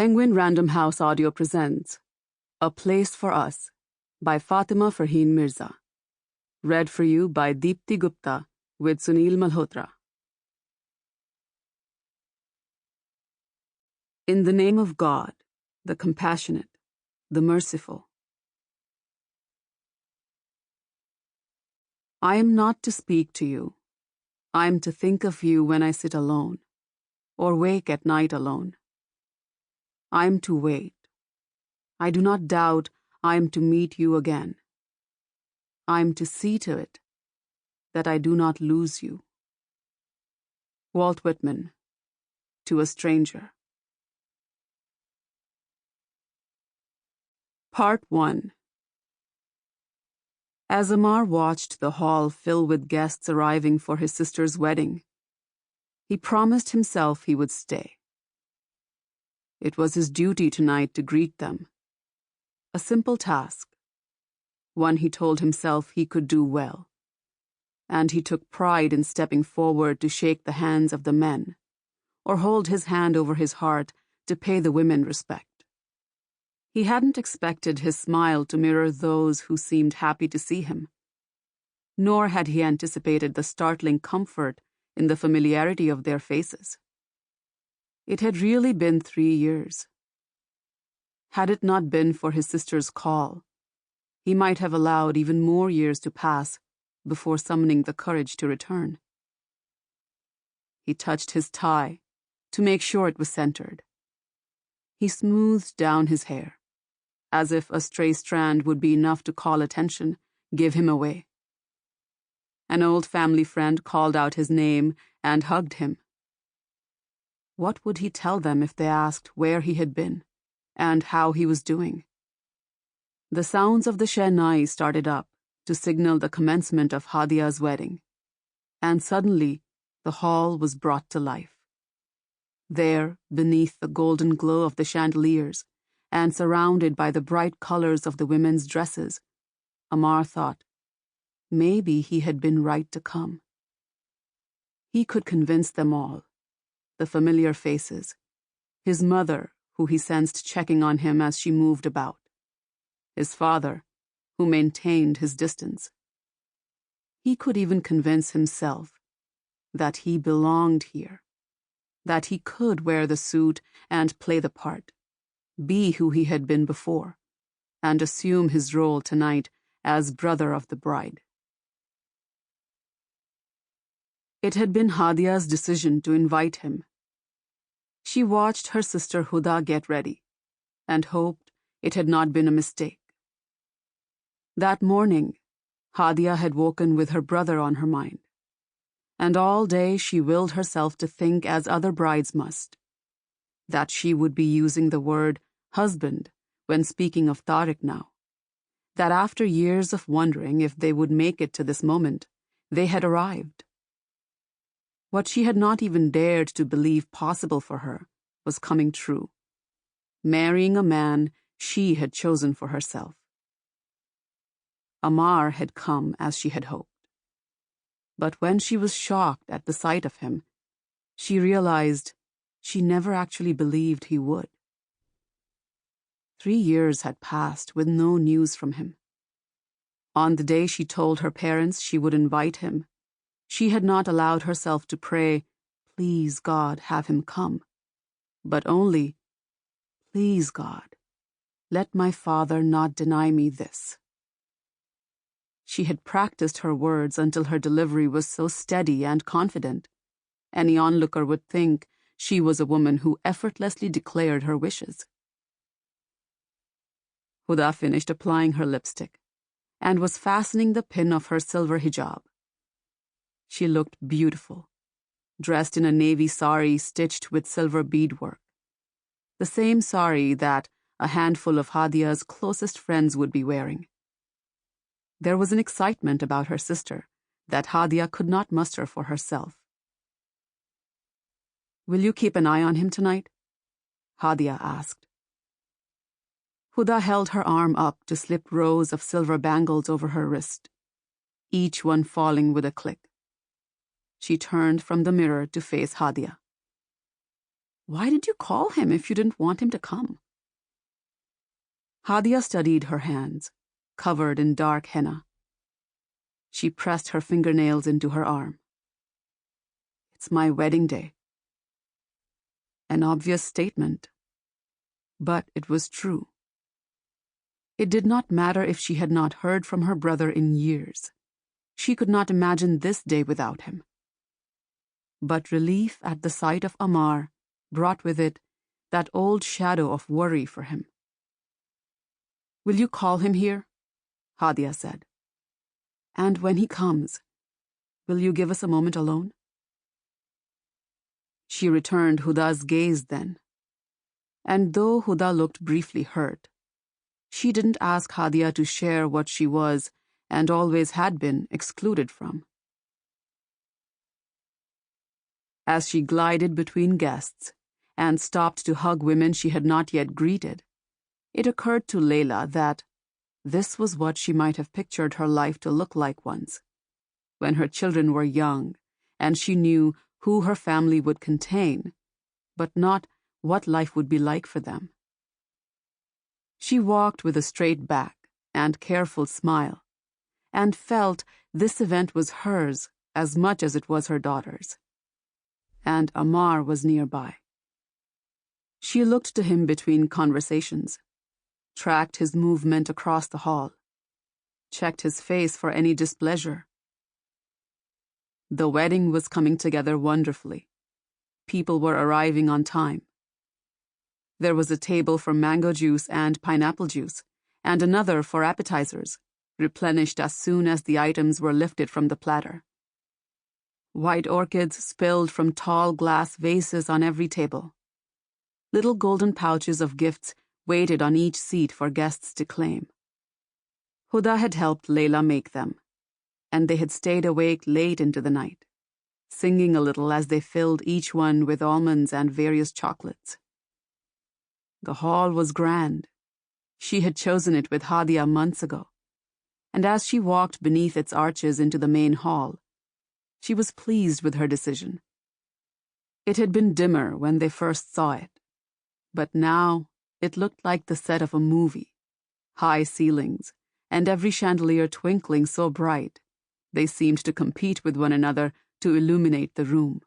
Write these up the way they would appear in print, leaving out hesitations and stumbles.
Penguin Random House Audio presents A Place for Us by Fatima Farheen Mirza. Read for you by Deepti Gupta with Sunil Malhotra. In the name of God, the compassionate, the merciful. I am not to speak to you. I am to think of you when I sit alone, or wake at night alone. I am to wait. I do not doubt I am to meet you again. I am to see to it that I do not lose you. Walt Whitman, To a Stranger. Part 1. As Amar watched the hall fill with guests arriving for his sister's wedding, he promised himself he would stay. It was his duty tonight to greet them. A simple task, one he told himself he could do well, and he took pride in stepping forward to shake the hands of the men, or hold his hand over his heart to pay the women respect. He hadn't expected his smile to mirror those who seemed happy to see him, nor had he anticipated the startling comfort in the familiarity of their faces. It had really been 3 years. Had it not been for his sister's call, he might have allowed even more years to pass before summoning the courage to return. He touched his tie to make sure it was centered. He smoothed down his hair, as if a stray strand would be enough to call attention, give him away. An old family friend called out his name and hugged him. What would he tell them if they asked where he had been and how he was doing? The sounds of the Shehnai started up to signal the commencement of Hadia's wedding, and suddenly the hall was brought to life. There, beneath the golden glow of the chandeliers and surrounded by the bright colors of the women's dresses, Amar thought, maybe he had been right to come. He could convince them all. The familiar faces, his mother, who he sensed checking on him as she moved about, his father, who maintained his distance. He could even convince himself that he belonged here, that he could wear the suit and play the part, be who he had been before, and assume his role tonight as brother of the bride. It had been Hadia's decision to invite him. She watched her sister Huda get ready, and hoped it had not been a mistake. That morning, Hadia had woken with her brother on her mind, and all day she willed herself to think as other brides must, that she would be using the word husband when speaking of Tariq now, that after years of wondering if they would make it to this moment, they had arrived. What she had not even dared to believe possible for her was coming true, marrying a man she had chosen for herself. Amar had come as she had hoped. But when she was shocked at the sight of him, she realized she never actually believed he would. 3 years had passed with no news from him. On the day she told her parents she would invite him, she had not allowed herself to pray, please God, have him come, but only, please God, let my father not deny me this. She had practiced her words until her delivery was so steady and confident, any onlooker would think she was a woman who effortlessly declared her wishes. Huda finished applying her lipstick and was fastening the pin of her silver hijab. She looked beautiful, dressed in a navy sari stitched with silver beadwork, the same sari that a handful of Hadia's closest friends would be wearing. There was an excitement about her sister that Hadia could not muster for herself. Will you keep an eye on him tonight? Hadia asked. Huda held her arm up to slip rows of silver bangles over her wrist, each one falling with a click. She turned from the mirror to face Hadia. Why did you call him if you didn't want him to come? Hadia studied her hands, covered in dark henna. She pressed her fingernails into her arm. It's my wedding day. An obvious statement, but it was true. It did not matter if she had not heard from her brother in years. She could not imagine this day without him. But relief at the sight of Amar brought with it that old shadow of worry for him. Will you call him here? Hadia said. And when he comes, will you give us a moment alone? She returned Huda's gaze then. And though Huda looked briefly hurt, she didn't ask Hadia to share what she was, and always had been, excluded from. As she glided between guests and stopped to hug women she had not yet greeted, it occurred to Layla that this was what she might have pictured her life to look like once, when her children were young, and she knew who her family would contain, but not what life would be like for them. She walked with a straight back and careful smile, and felt this event was hers as much as it was her daughter's. And Amar was nearby. She looked to him between conversations, tracked his movement across the hall, checked his face for any displeasure. The wedding was coming together wonderfully. People were arriving on time. There was a table for mango juice and pineapple juice, and another for appetizers, replenished as soon as the items were lifted from the platter. White orchids spilled from tall glass vases on every table. Little golden pouches of gifts waited on each seat for guests to claim. Huda had helped Layla make them, and they had stayed awake late into the night, singing a little as they filled each one with almonds and various chocolates. The hall was grand. She had chosen it with Hadia months ago, and as she walked beneath its arches into the main hall, she was pleased with her decision. It had been dimmer when they first saw it, but now it looked like the set of a movie. High ceilings, and every chandelier twinkling so bright, they seemed to compete with one another to illuminate the room.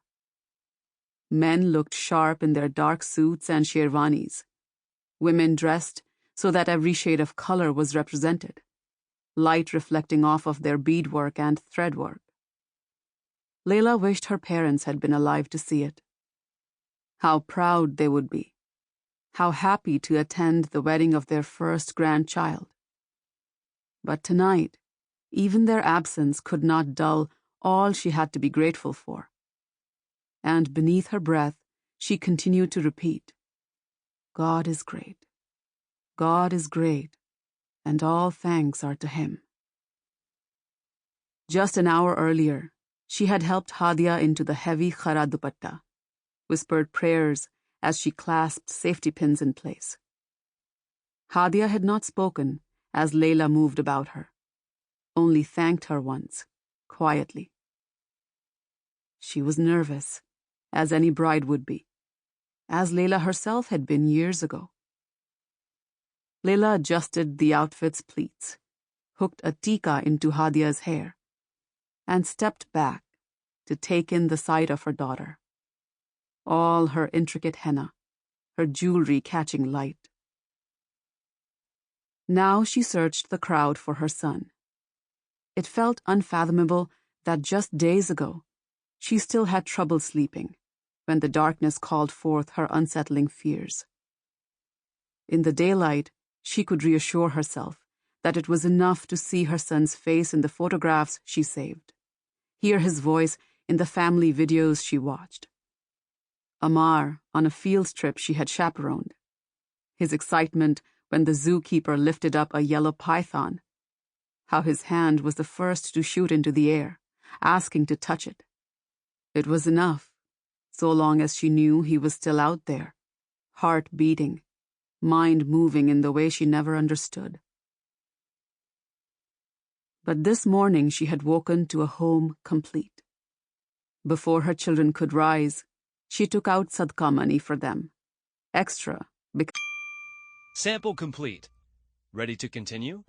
Men looked sharp in their dark suits and sherwanis. Women dressed so that every shade of color was represented, light reflecting off of their beadwork and threadwork. Layla wished her parents had been alive to see it. How proud they would be. How happy to attend the wedding of their first grandchild. But tonight, even their absence could not dull all she had to be grateful for. And beneath her breath, she continued to repeat, God is great. God is great, and all thanks are to him. Just an hour earlier, she had helped Hadia into the heavy khara dupatta, whispered prayers as she clasped safety pins in place. Hadia had not spoken as Layla moved about her, only thanked her once, quietly. She was nervous, as any bride would be, as Layla herself had been years ago. Layla adjusted the outfit's pleats, hooked a tika into Hadia's hair, and stepped back to take in the sight of her daughter. All her intricate henna, her jewelry catching light. Now she searched the crowd for her son. It felt unfathomable that just days ago, she still had trouble sleeping when the darkness called forth her unsettling fears. In the daylight, she could reassure herself that it was enough to see her son's face in the photographs she saved, hear his voice in the family videos she watched. Amar on a field trip she had chaperoned, his excitement when the zookeeper lifted up a yellow python, how his hand was the first to shoot into the air, asking to touch it. It was enough, so long as she knew he was still out there, heart beating, mind moving in the way she never understood. But this morning she had woken to a home complete. Before her children could rise, She took out sadqa money for them. Extra, because Sample complete. Ready to continue?